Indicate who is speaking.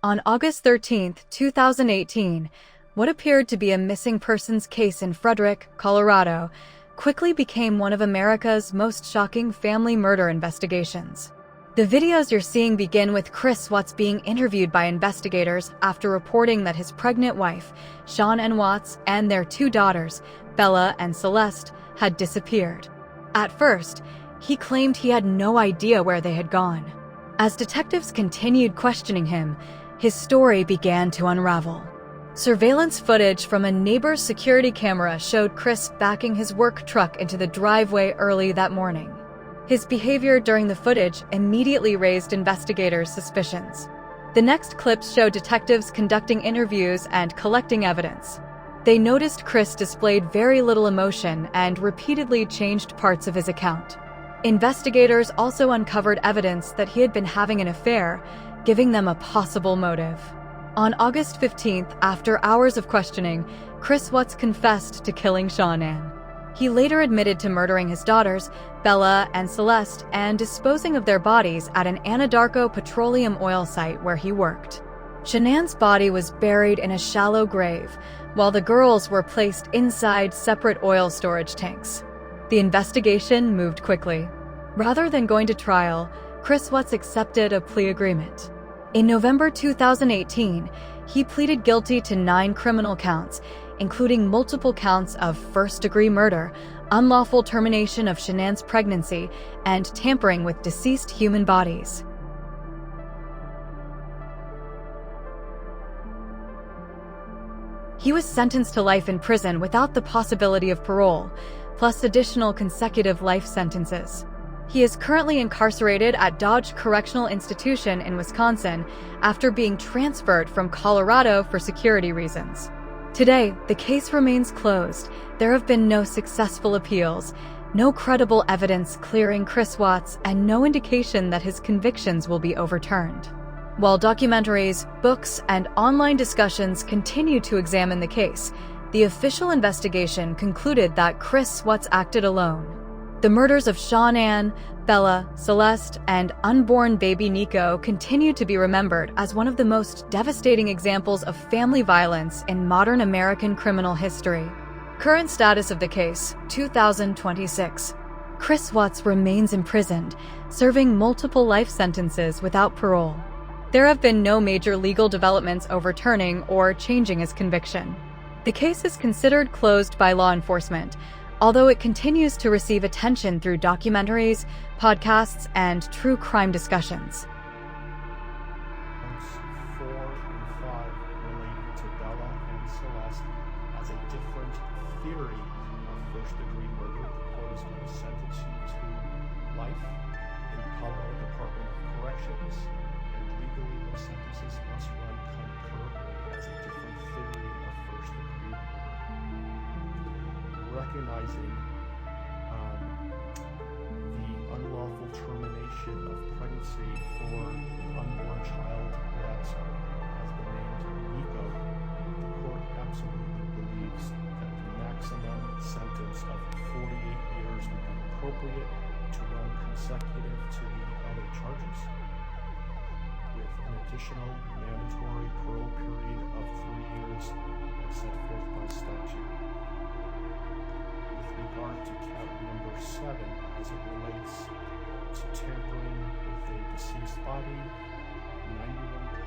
Speaker 1: On August 13, 2018, what appeared to be a missing persons case in Frederick, Colorado, quickly became one of America's most shocking family murder investigations. The videos you're seeing begin with Chris Watts being interviewed by investigators after reporting that his pregnant wife, Sean Ann Watts, and their two daughters, Bella and Celeste, had disappeared. At first, he claimed he had no idea where they had gone. As detectives continued questioning him, his story began to unravel. Surveillance footage from a neighbor's security camera showed Chris backing his work truck into the driveway early that morning. His behavior during the footage immediately raised investigators' suspicions. The next clips show detectives conducting interviews and collecting evidence. They noticed Chris displayed very little emotion and repeatedly changed parts of his account. Investigators also uncovered evidence that he had been having an affair, giving them a possible motive. On August 15th, after hours of questioning, Chris Watts confessed to killing Sean Ann. He later admitted to murdering his daughters, Bella and Celeste, and disposing of their bodies at an Anadarko petroleum oil site where he worked. Shanann's body was buried in a shallow grave, while the girls were placed inside separate oil storage tanks. The investigation moved quickly. Rather than going to trial, Chris Watts accepted a plea agreement. In November 2018, he pleaded guilty to 9 criminal counts, including multiple counts of first-degree murder, unlawful termination of Shanann's pregnancy, and tampering with deceased human bodies. He was sentenced to life in prison without the possibility of parole, plus additional consecutive life sentences. He is currently incarcerated at Dodge Correctional Institution in Wisconsin after being transferred from Colorado for security reasons. Today, the case remains closed. There have been no successful appeals, no credible evidence clearing Chris Watts, and no indication that his convictions will be overturned. While documentaries, books, and online discussions continue to examine the case, the official investigation concluded that Chris Watts acted alone. The murders of Sean Ann, Bella, Celeste, and unborn baby Nico continue to be remembered as one of the most devastating examples of family violence in modern American criminal history. Current status of the case, 2026. Chris Watts remains imprisoned, serving multiple life sentences without parole. There have been no major legal developments overturning or changing his conviction. The case is considered closed by law enforcement, although it continues to receive attention through documentaries, podcasts, and true crime discussions.
Speaker 2: 4 and 5 related to Bella and Celeste as a different theory of first-degree murder. The court is going to sentence you to life in the Colorado Department of Corrections, and legally those sentences must run concurrently as a different theory of first-degree murder. Recognizing the unlawful termination of pregnancy for an unborn child that has been named Nico, the court absolutely believes that the maximum sentence of 48 years would be appropriate to run consecutive to the other charges, with an additional mandatory parole period of 3 years as set forth by statute. With regard to count number 7, as it relates to tampering with a deceased body, 91